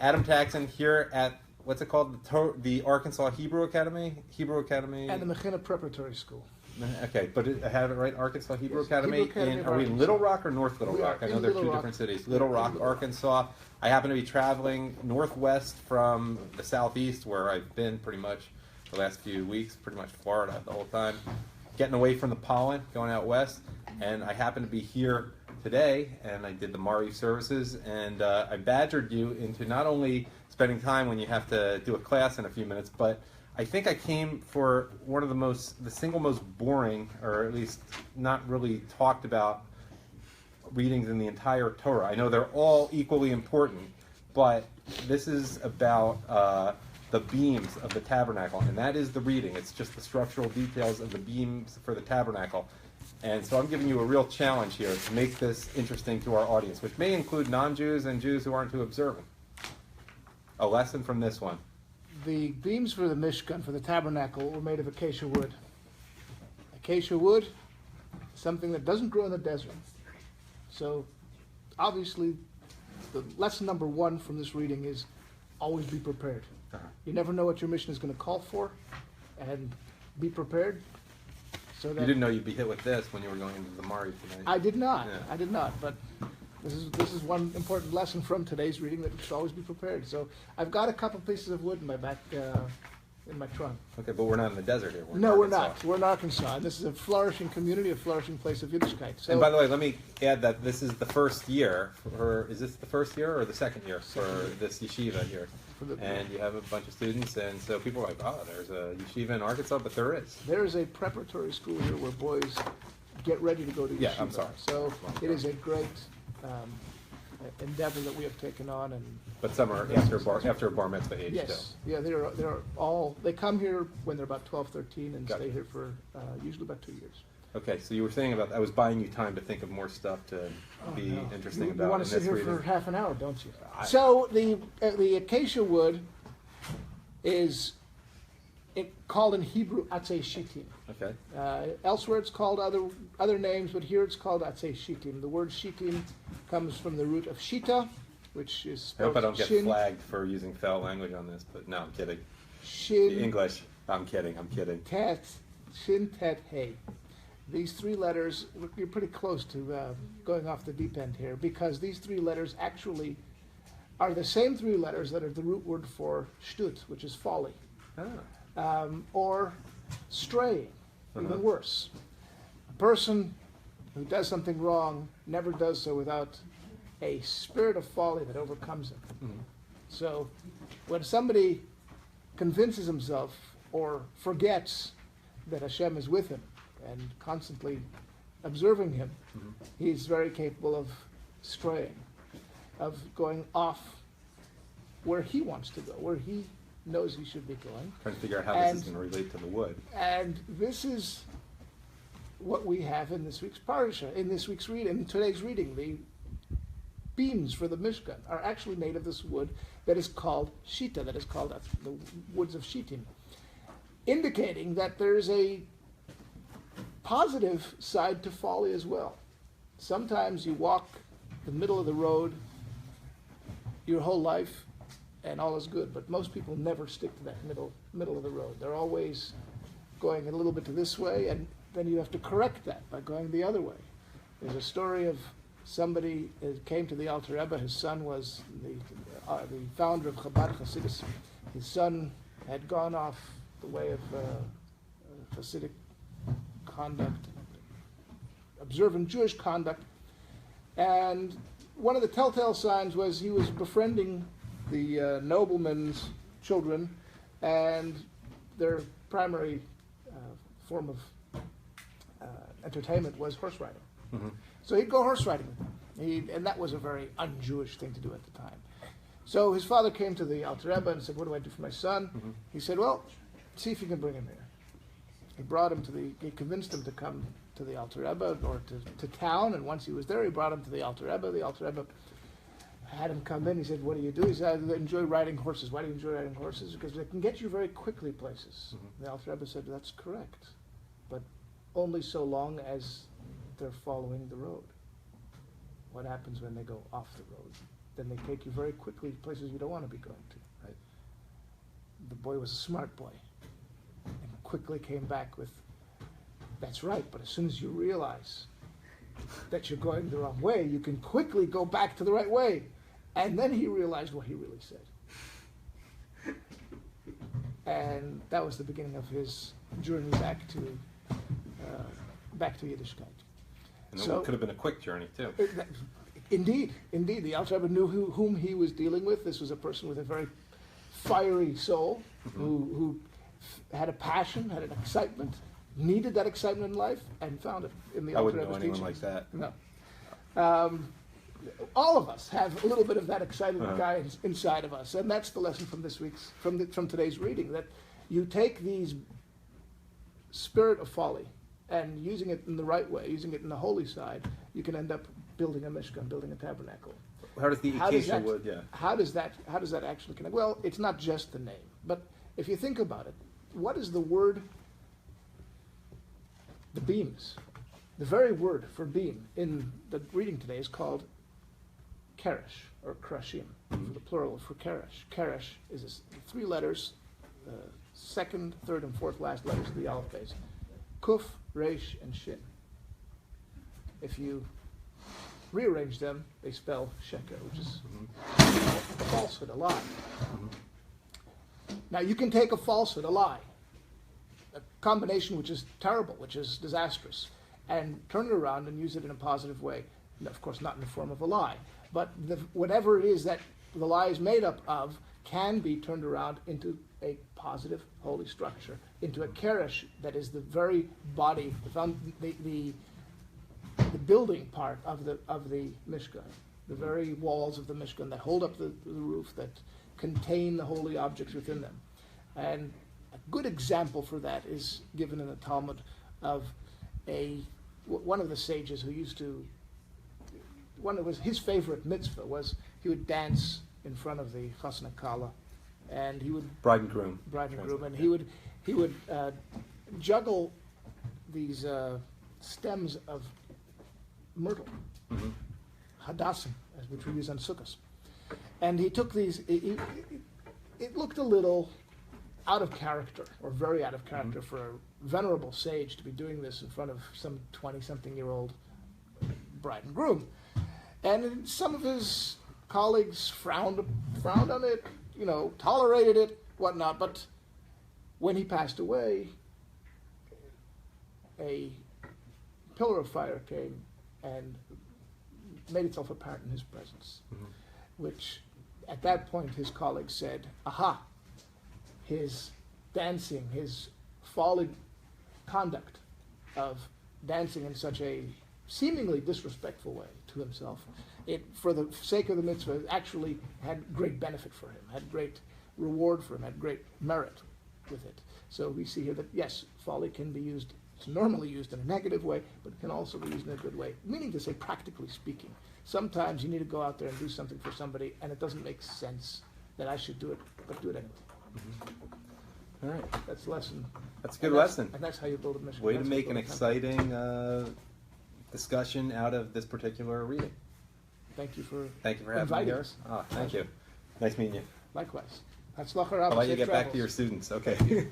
Adam Taxon here at, what's it called? The Arkansas Hebrew Academy? And the McKenna Preparatory School. Okay, but I have it right, Arkansas Hebrew Academy. Hebrew Academy Are we in Little Rock or North Little We Rock? are I know in they're Little two Rock. different cities. Little Rock, Arkansas. I happen to be traveling northwest from the southeast, where I've been pretty much the last few weeks, pretty much Florida the whole time, getting away from the pollen, going out west, and I happen to be here today, and I did the Mari services, and I badgered you into not only spending time when you have to do a class in a few minutes, but I think I came for one of the single most boring, or at least not really talked about readings in the entire Torah. I know they're all equally important, but this is about the beams of the tabernacle, and that is the reading. It's just the structural details of the beams for the tabernacle. And so I'm giving you a real challenge here to make this interesting to our audience, which may include non-Jews and Jews who aren't too observant. A lesson from this one. The beams for the Mishkan, for the tabernacle, were made of acacia wood. Acacia wood, something that doesn't grow in the desert. So, obviously, the lesson number one from this reading is always be prepared. You never know what your mission is going to call for, and be prepared. So that You didn't know you'd be hit with this when you were going into the Mari tonight. I did not. Yeah. I did not. But this is one important lesson from today's reading, that you should always be prepared. So I've got a couple pieces of wood in my back, in my trunk. Okay, but we're not in the desert here. No, we're Arkansas. not. We're in Arkansas, and this is a flourishing community, a flourishing place of Yiddishkeit. So, And by the way, let me add that this is the first year is this the first year or the second year for this yeshiva here? And you have a bunch of students, and so people are like, oh, there's a yeshiva in Arkansas, but there is. there is a preparatory school here where boys get ready to go to yeshiva. Yeah, I'm sorry. So it is a great endeavor that we have taken on, and But some are after bar mitzvah age yes, still. yeah, they're all, they come here when they're about 12, 13, and Gotcha. stay here for usually about 2 years. Okay, so you were saying about I was buying you time to think of more stuff to be interesting about. You want in to sit this here reading. for half an hour, don't you? So the acacia wood is called in Hebrew atzei shittim. Okay. Elsewhere it's called other names, but here it's called atzei shittim. The word shittim comes from the root of shita, which is I hope I don't get shin, flagged for using foul language on this, but no, I'm kidding. shin, The English. I'm kidding. tet, shin, tet, hey. These three letters, you're pretty close to going off the deep end here, because these three letters actually are the same three letters that are the root word for shtut, which is folly, or straying, even worse. A person who does something wrong never does so without a spirit of folly that overcomes him. Mm-hmm. So when somebody convinces himself or forgets that Hashem is with him and constantly observing him, he's very capable of straying, of going off where he wants to go, where he knows he should be going. Trying to figure out how this is going to relate to the wood. And this is what we have in this week's Parsha, in this week's reading, in today's reading. The beams for the Mishkan are actually made of this wood that is called shita, that is called the woods of shittim, indicating that there's a positive side to folly as well. Sometimes you walk the middle of the road your whole life and all is good, but most people never stick to that middle of the road. They're always going a little bit to this way, and then you have to correct that by going the other way. There's a story of somebody who came to the Alter Rebbe. His son was the founder of Chabad Hasidus. His son had gone off the way of Hasidic conduct, observant Jewish conduct, and one of the telltale signs was he was befriending the noblemen's children, and their primary form of entertainment was horse riding. Mm-hmm. So he'd go horse riding with them, and that was a very un-Jewish thing to do at the time. So his father came to the Alter Rebbe and said, "What do I do for my son?" Mm-hmm. He said, "Well, see if you can bring him here." He brought him he convinced him to come to the Alter Rebbe or to town, and once he was there, he brought him to the Alter Rebbe. The Alter Rebbe had him come in. He said, "What do you do?" He said, "I enjoy riding horses." "Why do you enjoy riding horses?" "Because they can get you very quickly places." Mm-hmm. The Alter Rebbe said, "That's correct, but only so long as they're following the road." What happens when they go off the road? then they take you very quickly to places you don't want to be going to. Right. The boy was a smart boy and quickly came back with, that's right, but as soon as you realize that you're going the wrong way, you can quickly go back to the right way. And then he realized what he really said. And that was the beginning of his journey back to Yiddishkeit. And it could have been a quick journey, too. Indeed. The Alter Rebbe knew whom he was dealing with. This was a person with a very fiery soul, who had a passion, had an excitement, needed that excitement in life, and found it in the Alter Rebbe's teachings. I wouldn't know anyone like that. No. All of us have a little bit of that excited guy inside of us, and that's the lesson from this week's, from today's reading, that you take these spirit of folly and using it in the right way, using it in the holy side, you can end up building a mishkan, building a tabernacle. How does the acacia wood? Yeah. How does that actually connect? Well, it's not just the name, but if you think about it, what is the word? The beams. The very word for beam in the reading today is called keresh, or krashim, for the plural for keresh. Keresh is 3 letters, second, third, and fourth last letters of the aleph base. Kuf, resh, and shin. If you rearrange them, they spell sheker, which is a falsehood, a lie. Now, you can take a falsehood, a lie, a combination which is terrible, which is disastrous, and turn it around and use it in a positive way. And of course, not in the form of a lie, but whatever it is that the lie is made up of can be turned around into a positive, holy structure, into a keresh that is the very body, the building part of the mishkan, the very walls of the mishkan that hold up the roof, that contain the holy objects within them. And a good example for that is given in the Talmud of one of the sages who used to, his favorite mitzvah was he would dance in front of the chasna kala, and he would bride and groom, and he would juggle these stems of myrtle, hadassim, which we use on sukkahs, and he took these. It looked a little out of character, or very out of character, for a venerable sage to be doing this in front of some 20-something-year-old bride and groom. And some of his colleagues frowned on it, tolerated it, whatnot. But when he passed away, a pillar of fire came and made itself apparent in his presence, which at that point his colleagues said, aha, his dancing, his folly conduct of dancing in such a seemingly disrespectful way to himself, it, for the sake of the mitzvah, actually had great benefit for him, had great reward for him, had great merit with it. So we see here that, yes, folly can be used, it's normally used in a negative way, but it can also be used in a good way, meaning to say, practically speaking. Sometimes you need to go out there and do something for somebody, and it doesn't make sense that I should do it, but do it anyway. All right. That's a lesson. That's a good lesson. And that's how you build a mission. Way to make an exciting discussion out of this particular reading. Thank you for having me here. Oh, thank you. Nice meeting you. Likewise. I'll let you get back to your students. Okay.